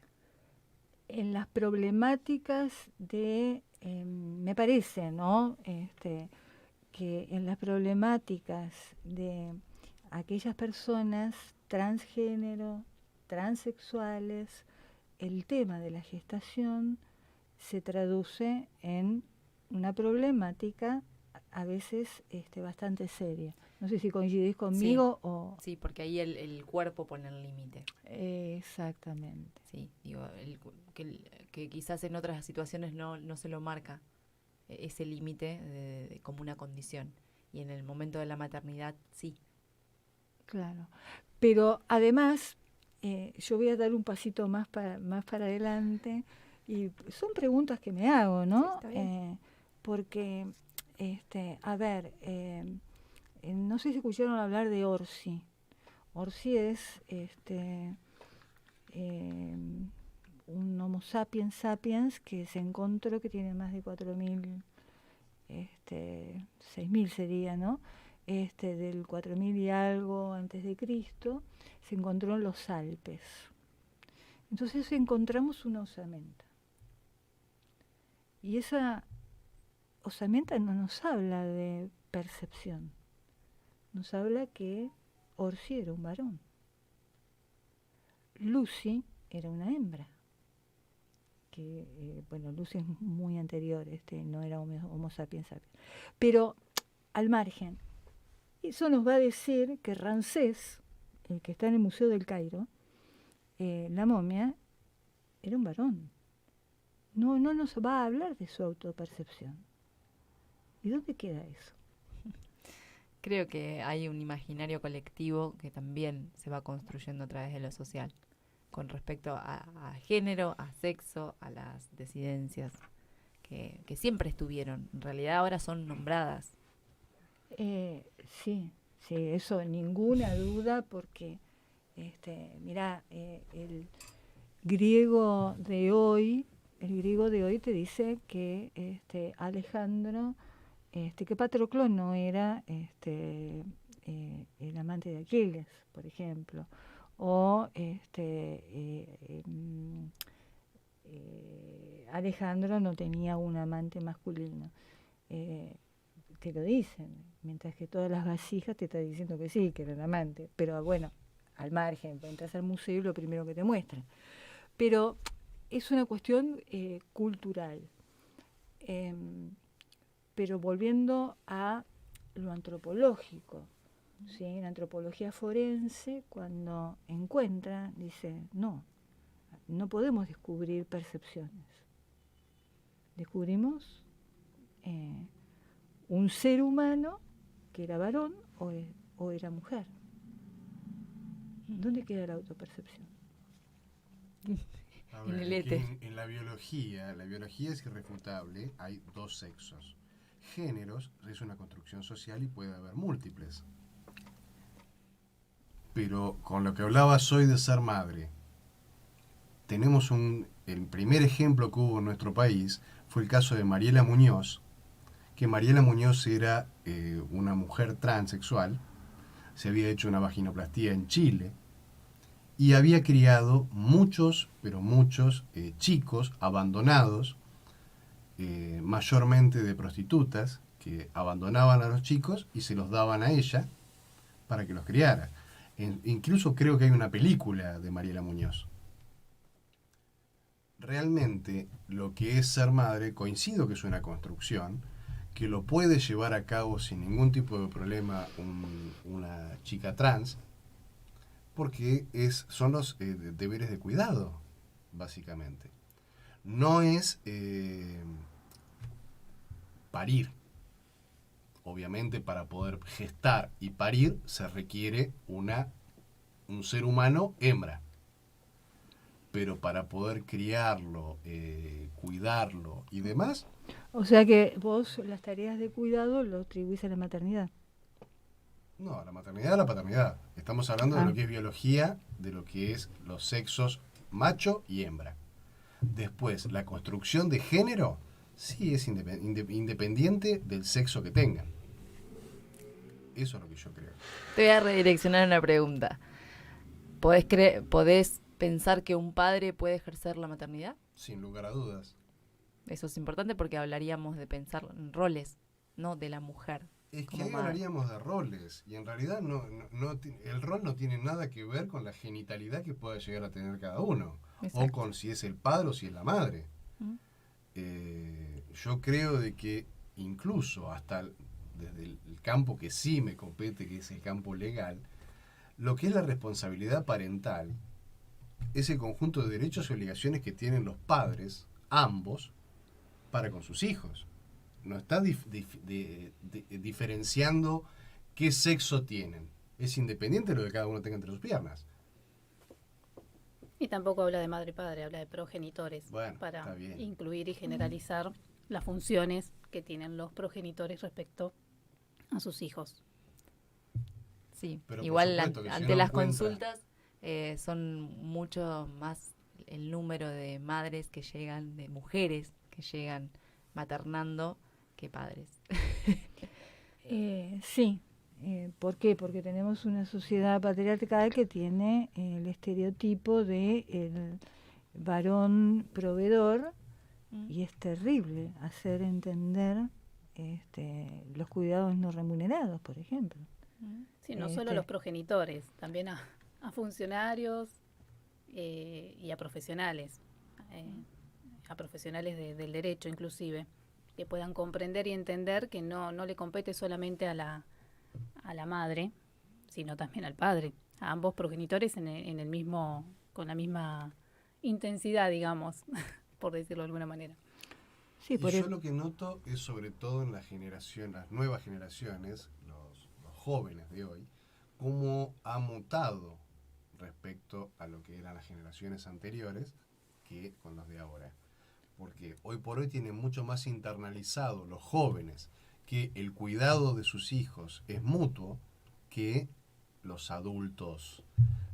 En las problemáticas me parece, ¿no? Que en las problemáticas de aquellas personas transgénero, transexuales, el tema de la gestación se traduce en una problemática a veces bastante seria. No sé si coincidís conmigo o... Sí, porque ahí el cuerpo pone el límite. Exactamente. Sí, digo, que quizás en otras situaciones no se lo marca ese límite como una condición. Y en el momento de la maternidad, sí. Claro. Pero además, yo voy a dar un pasito más para adelante y son preguntas que me hago, ¿no? Sí, está bien. Porque, a ver, no sé si escucharon hablar de Orsi. Orsi es un Homo sapiens sapiens que se encontró que tiene más de 4.000, 6.000 sería, ¿no? del 4000 y algo antes de Cristo, se encontró en los Alpes. Entonces encontramos una osamenta. Y esa osamenta no nos habla de percepción, nos habla que Orsi era un varón. Lucy era una hembra. Que, Lucy es muy anterior, no era Homo sapiens sapiens. Pero, al margen, eso nos va a decir que Ramsés, el que está en el Museo del Cairo, la momia, era un varón. No nos va a hablar de su autopercepción. ¿Y dónde queda eso? Creo que hay un imaginario colectivo que también se va construyendo a través de lo social, con respecto a género, a sexo, a las disidencias, que siempre estuvieron. En realidad ahora son nombradas. Sí, eso ninguna duda, porque mirá, el griego de hoy te dice que Alejandro, que Patroclo no era el amante de Aquiles, por ejemplo, o Alejandro no tenía un amante masculino. Te lo dicen, mientras que todas las vasijas te están diciendo que sí, que era el amante. Pero bueno, al margen, entras al museo y lo primero que te muestran. Pero es una cuestión cultural. Pero volviendo a lo antropológico, ¿sí? En antropología forense, cuando encuentra, dice, no podemos descubrir percepciones. Descubrimos un ser humano que era varón o era mujer. ¿Dónde queda la autopercepción? A ver, En el éter. en la biología es irrefutable, hay dos sexos. Géneros es una construcción social y puede haber múltiples. Pero con lo que hablabas hoy de ser madre, tenemos el primer ejemplo que hubo en nuestro país fue el caso de Mariela Muñoz, que Mariela Muñoz era una mujer transexual, se había hecho una vaginoplastía en Chile y había criado muchos chicos abandonados, mayormente de prostitutas, que abandonaban a los chicos y se los daban a ella para que los criara. Incluso creo que hay una película de Mariela Muñoz. Realmente lo que es ser madre, coincido que es una construcción, que lo puede llevar a cabo sin ningún tipo de problema una chica trans, porque son los deberes de cuidado, básicamente. No es parir. Obviamente, para poder gestar y parir se requiere un ser humano hembra. Pero para poder criarlo, cuidarlo y demás... O sea que vos las tareas de cuidado lo atribuís a la maternidad. No, la maternidad o la paternidad. Estamos hablando de lo que es biología, de lo que es los sexos macho y hembra. Después, la construcción de género, sí es independiente del sexo que tengan. Eso es lo que yo creo. Te voy a redireccionar una pregunta. ¿Podés pensar que un padre puede ejercer la maternidad? Sin lugar a dudas. Eso es importante porque hablaríamos de pensar en roles, no de la mujer. Es que ahí hablaríamos de roles, y en realidad el rol no tiene nada que ver con la genitalidad que pueda llegar a tener cada uno. Exacto. O con si es el padre o si es la madre. Yo creo de que incluso hasta desde el campo que sí me compete, que es el campo legal, lo que es la responsabilidad parental es el conjunto de derechos y obligaciones que tienen los padres, ambos, para con sus hijos. No está diferenciando qué sexo tienen. Es independiente de lo que cada uno tenga entre sus piernas. Y tampoco habla de madre y padre, habla de progenitores, bueno, para incluir y generalizar las funciones que tienen los progenitores respecto a sus hijos. Sí, pero igual ante las consultas son mucho más el número de madres que llegan, de mujeres que llegan maternando, que padres. Sí, ¿Por qué? Porque tenemos una sociedad patriarcal que tiene el estereotipo de el varón proveedor, y es terrible hacer entender los cuidados no remunerados, por ejemplo. Sí, no solo a los progenitores, también a funcionarios y a profesionales del derecho inclusive, que puedan comprender y entender que no le compete solamente a la madre, sino también al padre, a ambos progenitores en el mismo, con la misma intensidad, digamos, por decirlo de alguna manera. Sí, y yo lo que noto es sobre todo en la generación, las nuevas generaciones, los jóvenes de hoy, cómo ha mutado respecto a lo que eran las generaciones anteriores que con los de ahora. Porque hoy por hoy tienen mucho más internalizado los jóvenes que el cuidado de sus hijos es mutuo que los adultos,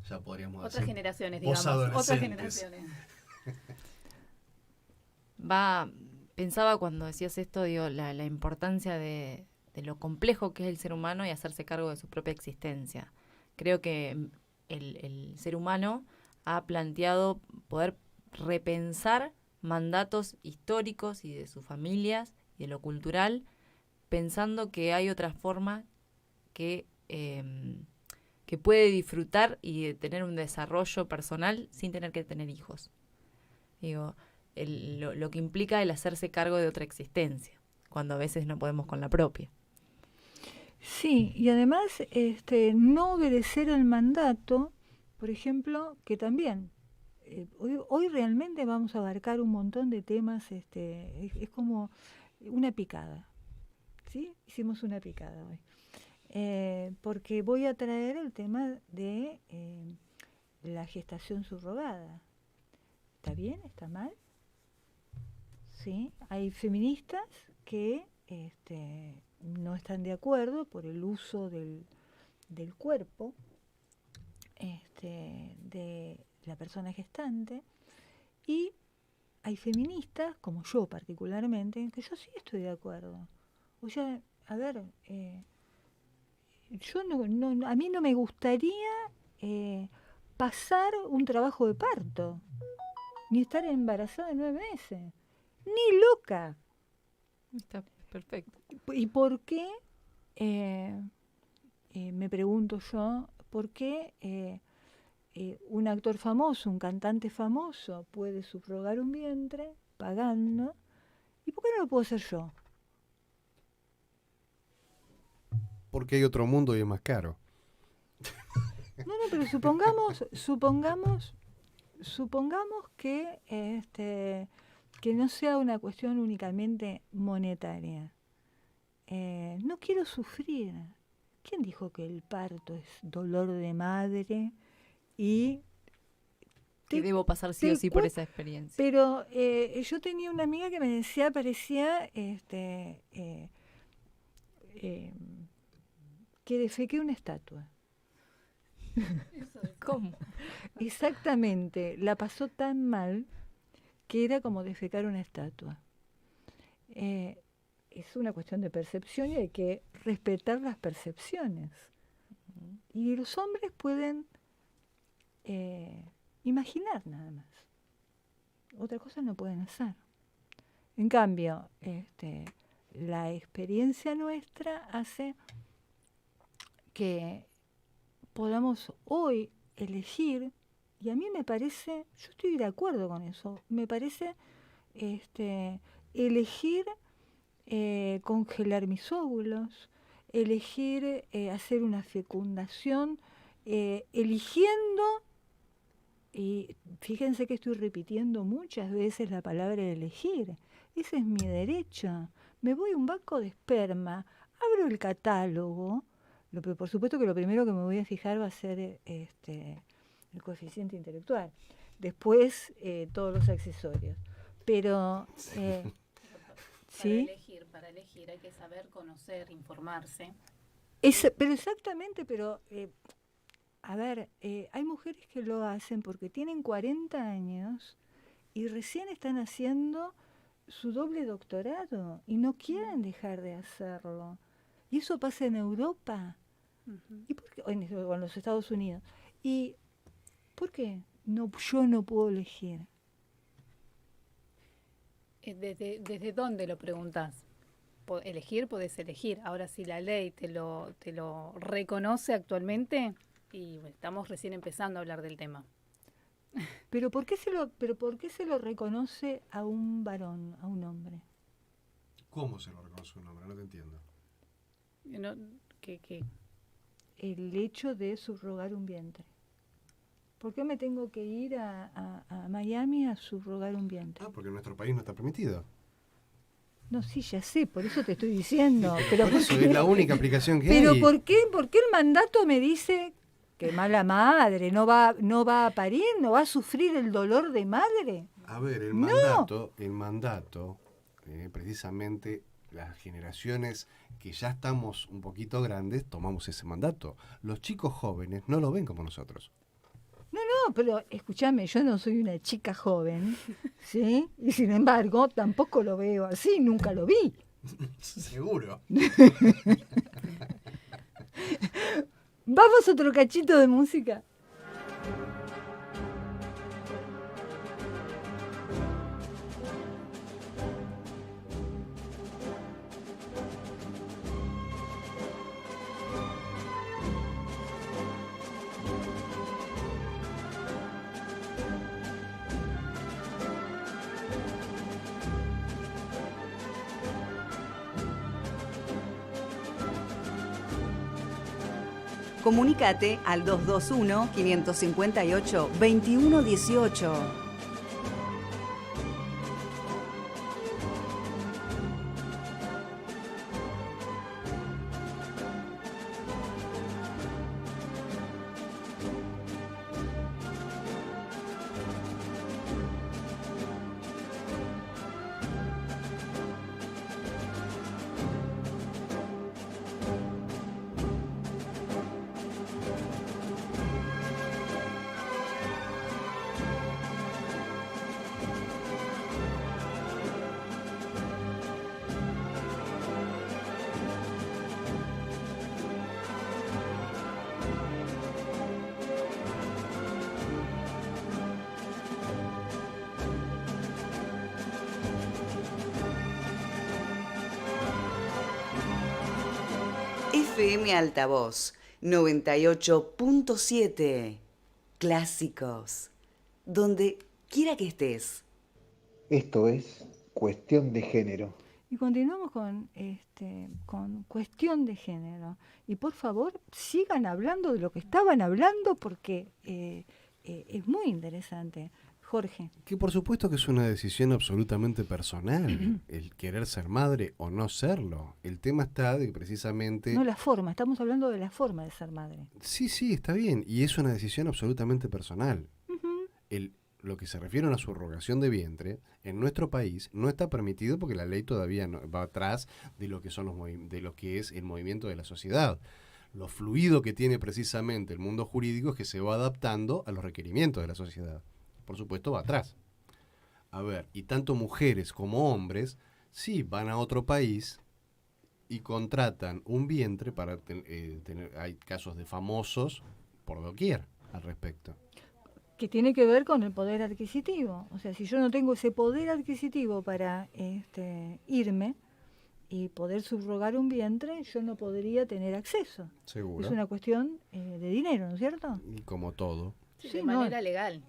ya podríamos decir. Otras generaciones, digamos. Otras generaciones. Pensaba cuando decías esto, digo, la importancia de lo complejo que es el ser humano y hacerse cargo de su propia existencia. Creo que el ser humano ha planteado poder repensar mandatos históricos y de sus familias y de lo cultural, pensando que hay otra forma que puede disfrutar y tener un desarrollo personal sin tener que tener hijos. Digo, lo que implica el hacerse cargo de otra existencia, cuando a veces no podemos con la propia. Sí, y además no obedecer el mandato, por ejemplo, que también hoy realmente vamos a abarcar un montón de temas, es como una picada, ¿sí? Hicimos una picada hoy. Porque voy a traer el tema de la gestación subrogada. ¿Está bien? ¿Está mal? ¿Sí? Hay feministas que no están de acuerdo por el uso del cuerpo de la persona gestante, y hay feministas, como yo particularmente, que yo sí estoy de acuerdo. O sea, a ver, yo a mí no me gustaría pasar un trabajo de parto, ni estar embarazada de 9 meses, ni loca. Está perfecto. ¿Y por qué? Me pregunto yo, ¿por qué un actor famoso, un cantante famoso puede subrogar un vientre pagando? ¿Y por qué no lo puedo hacer yo? Porque hay otro mundo y es más caro. No, pero supongamos que no sea una cuestión únicamente monetaria. No quiero sufrir. ¿Quién dijo que el parto es dolor de madre y que debo pasar sí o sí por esa experiencia? Pero yo tenía una amiga que me decía, parecía que defequé una estatua. ¿Cómo? Exactamente, la pasó tan mal que era como defecar una estatua. Es una cuestión de percepción y hay que respetar las percepciones. Y los hombres pueden imaginar nada más. Otra cosa no pueden hacer. En cambio, la experiencia nuestra hace que podamos hoy elegir, y a mí me parece, yo estoy de acuerdo con eso, me parece elegir congelar mis óvulos, elegir hacer una fecundación, eligiendo, y fíjense que estoy repitiendo muchas veces la palabra elegir, ese es mi derecho. Me voy a un banco de esperma, abro el catálogo, por supuesto que lo primero que me voy a fijar va a ser el coeficiente intelectual, después todos los accesorios, pero ¿sí? Para elegir hay que saber, conocer, informarse. Pero exactamente, pero a ver, hay mujeres que lo hacen porque tienen 40 años y recién están haciendo su doble doctorado y no quieren dejar de hacerlo. Y eso pasa en Europa. Ujú. ¿Y por qué? O en los Estados Unidos. ¿Y por qué yo no puedo elegir? ¿Desde dónde lo preguntás? Elegir, podés elegir. Ahora, si la ley te lo reconoce actualmente, y estamos recién empezando a hablar del tema. Pero ¿por qué se lo reconoce a un varón, a un hombre? ¿Cómo se lo reconoce un hombre? No te entiendo. No, que El hecho de subrogar un vientre. ¿Por qué me tengo que ir a Miami a subrogar un vientre? Ah, porque en nuestro país no está permitido. No, sí, ya sé, por eso te estoy diciendo. Pero Por eso ¿por qué? es la única aplicación que Pero hay. ¿por qué el mandato me dice que mala madre, no va a parir, no va a sufrir el dolor de madre? A ver, el ¡No! mandato, precisamente las generaciones que ya estamos un poquito grandes, tomamos ese mandato. Los chicos jóvenes no lo ven como nosotros. No, pero escúchame, yo no soy una chica joven, ¿sí? Y sin embargo, tampoco lo veo así, nunca lo vi. Seguro. Vamos a otro cachito de música. Comunícate al 221-558-2118. FM Altavoz 98.7. Clásicos. Donde quiera que estés. Esto es Cuestión de Género. Y continuamos con cuestión de género. Y por favor, sigan hablando de lo que estaban hablando porque es muy interesante. Jorge. Que por supuesto que es una decisión absolutamente personal, el querer ser madre o no serlo. El tema está de que precisamente... No la forma, estamos hablando de la forma de ser madre. Sí, está bien. Y es una decisión absolutamente personal. Ujú. Lo que se refiere a una subrogación de vientre, en nuestro país no está permitido porque la ley todavía no, va atrás de lo que son de lo que es el movimiento de la sociedad. Lo fluido que tiene precisamente el mundo jurídico es que se va adaptando a los requerimientos de la sociedad. Por supuesto va atrás. A ver, y tanto mujeres como hombres, sí, van a otro país y contratan un vientre para tener, hay casos de famosos por doquier al respecto. Que tiene que ver con el poder adquisitivo. O sea, si yo no tengo ese poder adquisitivo para irme y poder subrogar un vientre, yo no podría tener acceso. Seguro. Es una cuestión de dinero, ¿no es cierto? Y como todo. Sí, Sí, de no. manera legal.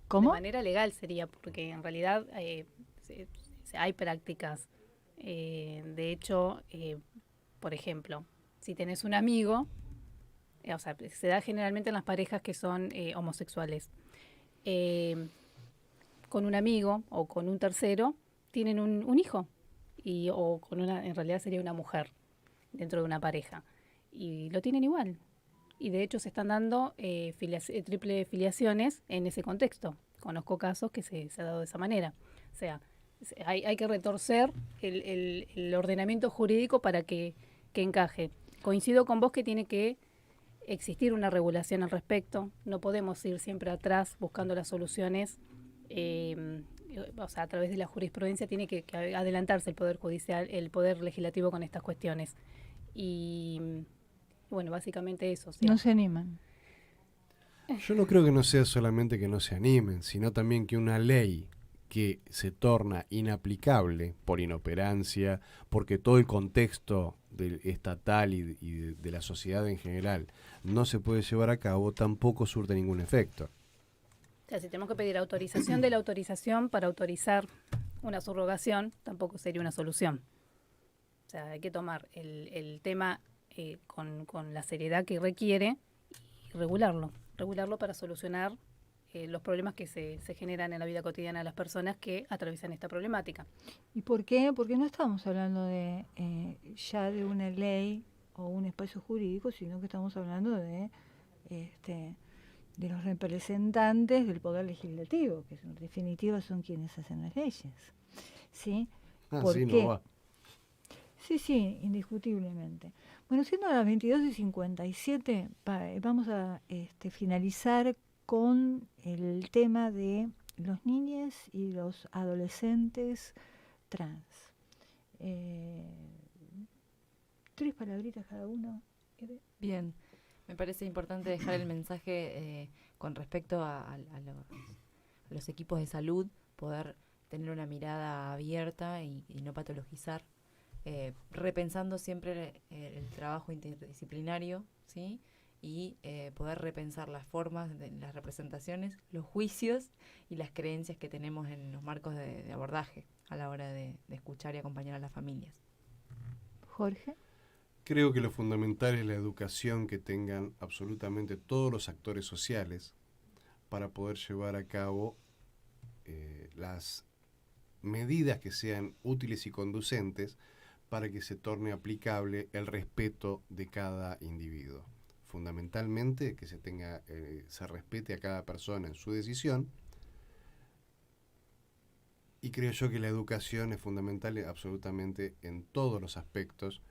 ¿Cómo? De manera legal sería, porque en realidad hay prácticas. De hecho, por ejemplo, si tenés un amigo, o sea, se da generalmente en las parejas que son homosexuales. Con un amigo o con un tercero tienen un hijo, o con en realidad sería una mujer dentro de una pareja. Y lo tienen igual. Y de hecho se están dando triple filiaciones en ese contexto. Conozco casos que se ha dado de esa manera. O sea, hay que retorcer el ordenamiento jurídico para que encaje. Coincido con vos que tiene que existir una regulación al respecto. No podemos ir siempre atrás buscando las soluciones. O sea, a través de la jurisprudencia tiene que adelantarse el Poder Judicial, el Poder Legislativo con estas cuestiones. Y Bueno, básicamente eso. O sea, No se animan. Yo no creo que no sea solamente que no se animen, sino también que una ley que se torna inaplicable por inoperancia, porque todo el contexto estatal y de la sociedad en general no se puede llevar a cabo, tampoco surte ningún efecto. o sea, si tenemos que pedir autorización de la autorización para autorizar una subrogación, tampoco sería una solución. O sea, hay que tomar el tema con la seriedad que requiere y regularlo para solucionar los problemas que se generan en la vida cotidiana de las personas que atraviesan esta problemática. ¿Y por qué? Porque no estamos hablando de ya de una ley o un espacio jurídico, sino que estamos hablando de los representantes del poder legislativo, que en definitiva son quienes hacen las leyes. ¿Sí? ¿Por Sí, qué? no va. Sí, indiscutiblemente. Bueno, siendo las 22:57, vamos a finalizar con el tema de los niños y los adolescentes trans. 3 palabritas cada uno. Bien, me parece importante dejar el mensaje con respecto a los equipos de salud, poder tener una mirada abierta y no patologizar, repensando siempre el trabajo interdisciplinario, ¿sí? Y poder repensar las formas, las representaciones, los juicios y las creencias que tenemos en los marcos de abordaje a la hora de escuchar y acompañar a las familias. Jorge. Creo que lo fundamental es la educación que tengan absolutamente todos los actores sociales para poder llevar a cabo las medidas que sean útiles y conducentes para que se torne aplicable el respeto de cada individuo. Fundamentalmente que se respete a cada persona en su decisión, y creo yo que la educación es fundamental absolutamente en todos los aspectos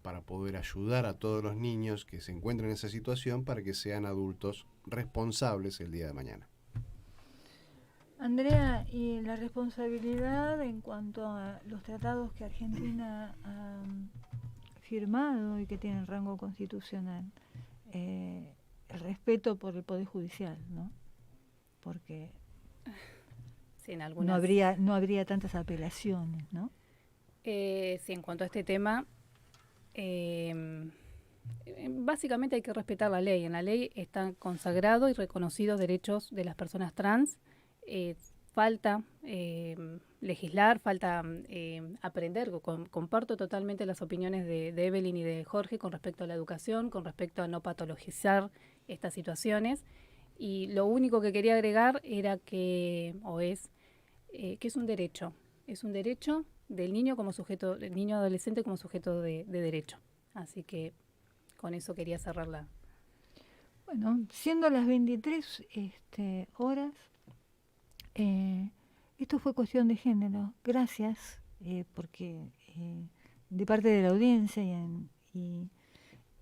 para poder ayudar a todos los niños que se encuentran en esa situación para que sean adultos responsables el día de mañana. Andrea, y la responsabilidad en cuanto a los tratados que Argentina ha firmado y que tienen rango constitucional, el respeto por el Poder Judicial, ¿no? Porque Sí, en no algunas, habría tantas apelaciones, ¿no? sí, en cuanto a este tema, básicamente hay que respetar la ley. En la ley están consagrados y reconocidos derechos de las personas trans. Falta legislar, falta aprender. Comparto totalmente las opiniones de Evelyn y de Jorge con respecto a la educación, con respecto a no patologizar estas situaciones. Y lo único que quería agregar era que es un derecho. Es un derecho del niño como sujeto, del niño adolescente como sujeto de derecho. Así que con eso quería cerrarla. Bueno, siendo las 23 horas, esto fue Cuestión de Género. Gracias, porque de parte de la audiencia y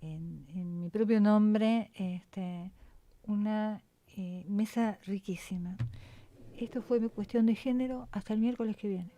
en mi propio nombre, una mesa riquísima. Esto fue Cuestión de Género. Hasta el miércoles que viene.